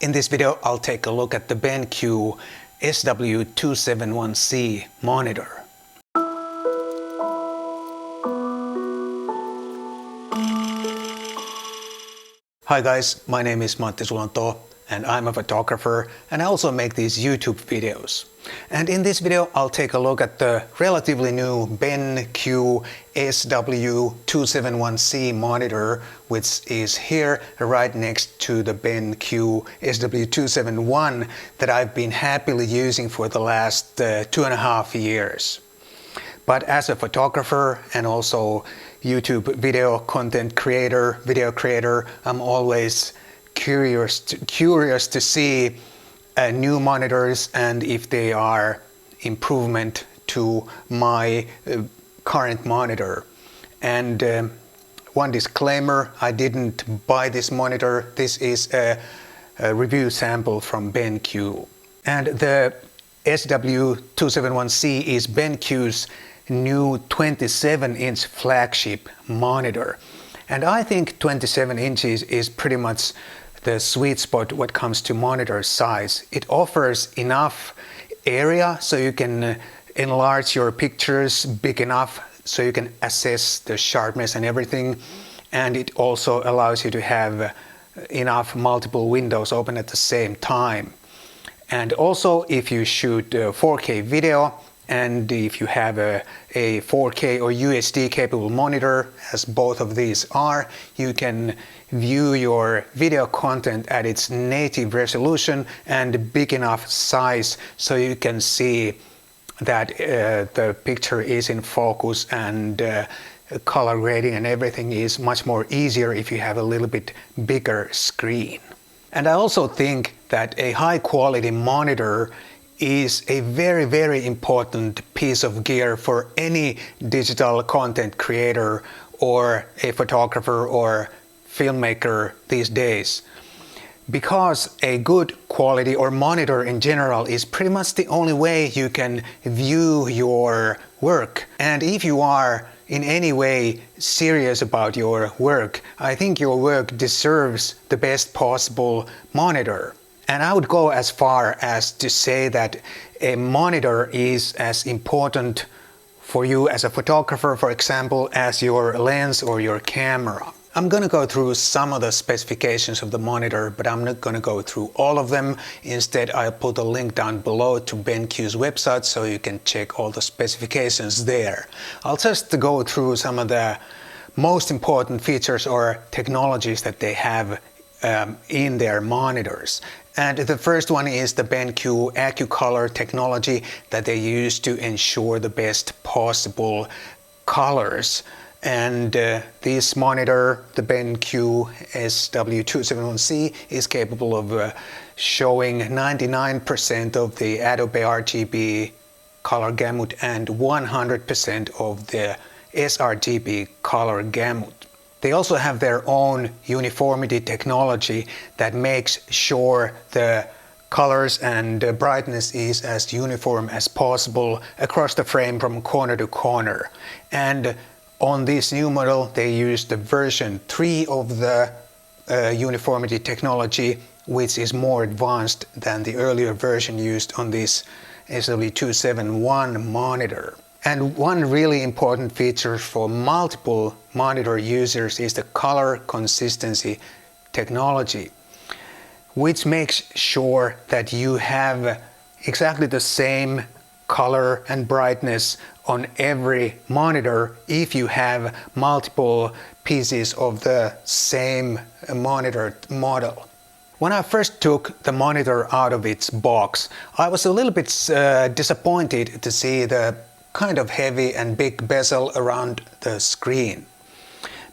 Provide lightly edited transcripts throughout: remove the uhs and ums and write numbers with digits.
In this video, I'll take a look at the BenQ SW271C monitor. Hi guys, my name is Matti Sulanto and I'm a photographer, and I also make these YouTube videos. And in this video I'll take a look at the relatively new BenQ SW271C monitor, which is here right next to the BenQ SW271 that I've been happily using for the last 2.5 years. But as a photographer and also YouTube video content creator, I'm always curious to see new monitors and if they are improvement to my current monitor. And one disclaimer, I didn't buy this monitor. This is a review sample from BenQ. And the SW271C is BenQ's new 27-inch flagship monitor. And I think 27 inches is pretty much the sweet spot when it comes to monitor size. It offers enough area so you can enlarge your pictures big enough so you can assess the sharpness and everything. And it also allows you to have enough multiple windows open at the same time. And also if you shoot 4K video, and if you have a 4K or UHD capable monitor, as both of these are, you can view your video content at its native resolution and big enough size so you can see that the picture is in focus, and color grading and everything is much more easier if you have a little bit bigger screen. And I also think that a high quality monitor is a very, very important piece of gear for any digital content creator or a photographer or filmmaker these days. Because a good quality or monitor in general is pretty much the only way you can view your work. And if you are in any way serious about your work, I think your work deserves the best possible monitor. And I would go as far as to say that a monitor is as important for you as a photographer, for example, as your lens or your camera. I'm going to go through some of the specifications of the monitor, but I'm not going to go through all of them. Instead, I'll put a link down below to BenQ's website so you can check all the specifications there. I'll just go through some of the most important features or technologies that they have in their monitors. And the first one is the BenQ aqcolor technology that they use to ensure the best possible colors. And this monitor, the BenQ SW271C, is capable of showing 99% of the Adobe RGB color gamut and 100% of the sRGB color gamut. They also have their own uniformity technology that makes sure the colors and brightness is as uniform as possible across the frame from corner to corner. And on this new model, they use the version 3 of the uniformity technology, which is more advanced than the earlier version used on this SW271 monitor. And one really important feature for multiple monitor users is the color consistency technology, which makes sure that you have exactly the same color and brightness on every monitor if you have multiple pieces of the same monitor model. When I first took the monitor out of its box, I was a little bit disappointed to see the kind of heavy and big bezel around the screen,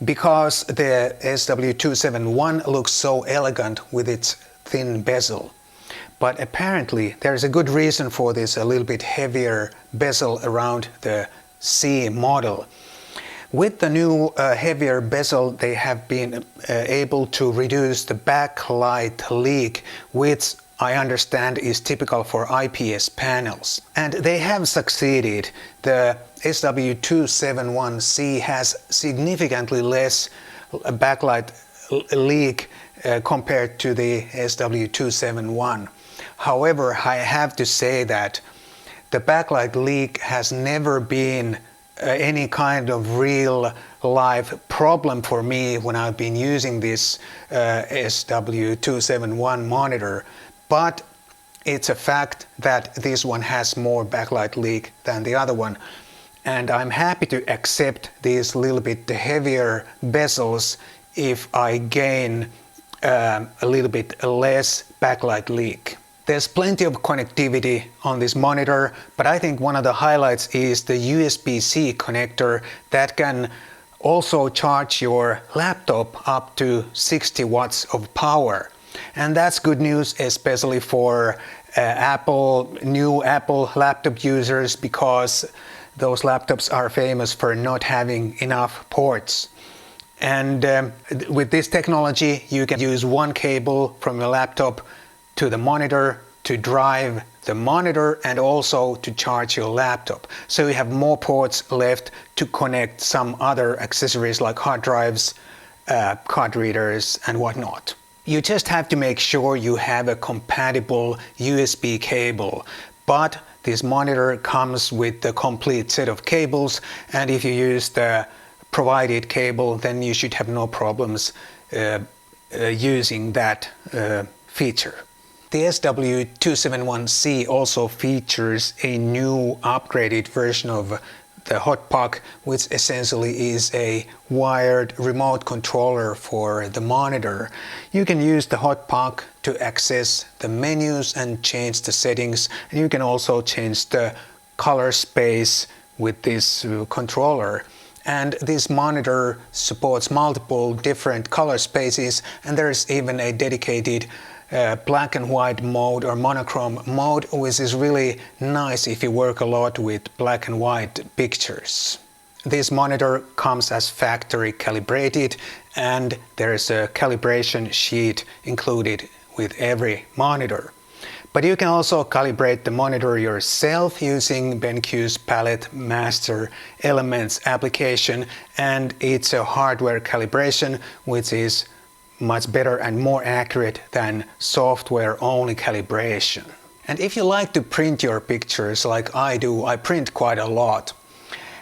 because the SW271 looks so elegant with its thin bezel. But apparently there's a good reason for this a little bit heavier bezel around the C model. With the new heavier bezel, they have been able to reduce the backlight leak, which I understand is typical for IPS panels. And they have succeeded. The SW271C has significantly less backlight leak compared to the SW271. However, I have to say that the backlight leak has never been any kind of real life problem for me when I've been using this SW271 monitor, but it's a fact that this one has more backlight leak than the other one, and I'm happy to accept these little bit heavier bezels if I gain a little bit less backlight leak. There's plenty of connectivity on this monitor, but I think one of the highlights is the USB-C connector that can also charge your laptop up to 60 watts of power. And that's good news, especially for new Apple laptop users, because those laptops are famous for not having enough ports. And with this technology, you can use one cable from your laptop to the monitor to drive the monitor and also to charge your laptop. So you have more ports left to connect some other accessories like hard drives, card readers and whatnot. You just have to make sure you have a compatible USB cable, but this monitor comes with the complete set of cables, and if you use the provided cable, then you should have no problems using that feature. The SW271C also features a new upgraded version of the hotpuck, which essentially is a wired remote controller for the monitor. You can use the hotpuck to access the menus and change the settings, and you can also change the color space with this controller. And this monitor supports multiple different color spaces, and there's even a dedicated black and white mode or monochrome mode, which is really nice if you work a lot with black and white pictures. This monitor comes as factory calibrated, and there is a calibration sheet included with every monitor. But you can also calibrate the monitor yourself using BenQ's Palette Master Elements application, and it's a hardware calibration which is much better and more accurate than software-only calibration. And if you like to print your pictures like I do, I print quite a lot,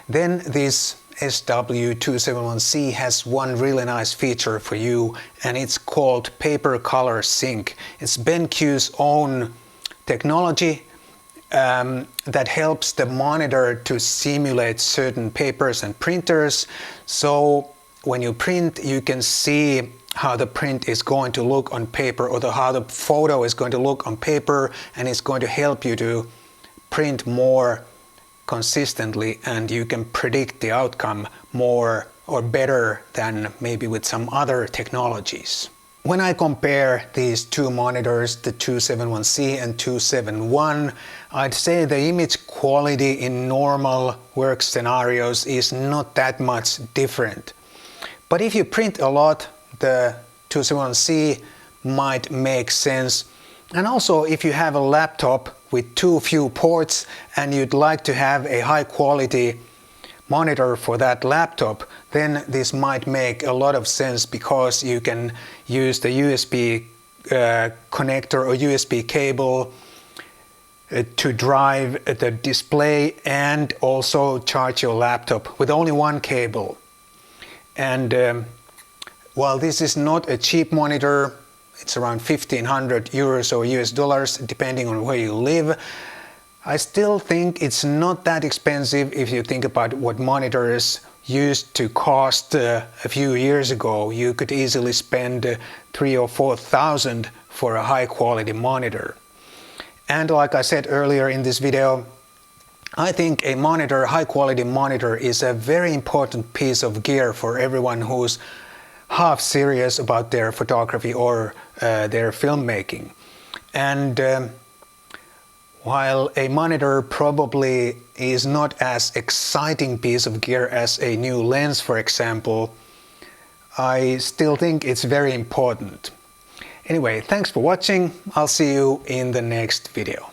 then this SW271C has one really nice feature for you, and it's called Paper Color Sync. It's BenQ's own technology that helps the monitor to simulate certain papers and printers. So when you print, you can see how the print is going to look on paper, or how the photo is going to look on paper, and it's going to help you to print more consistently, and you can predict the outcome more or better than maybe with some other technologies. When I compare these two monitors, the 271C and 271, I'd say the image quality in normal work scenarios is not that much different. But if you print a lot, the 271C might make sense. And also, if you have a laptop with too few ports and you'd like to have a high quality monitor for that laptop, then this might make a lot of sense, because you can use the USB connector or USB cable to drive the display and also charge your laptop with only one cable. And while this is not a cheap monitor, it's around 1,500 euros or US dollars, depending on where you live, I still think it's not that expensive if you think about what monitors used to cost a few years ago. You could easily spend 3,000 or 4,000 for a high quality monitor. And like I said earlier in this video, I think a monitor, high quality monitor, is a very important piece of gear for everyone who's half serious about their photography or their filmmaking. And while a monitor probably is not as exciting piece of gear as a new lens, for example, I still think it's very important. Anyway, thanks for watching. I'll see you in the next video.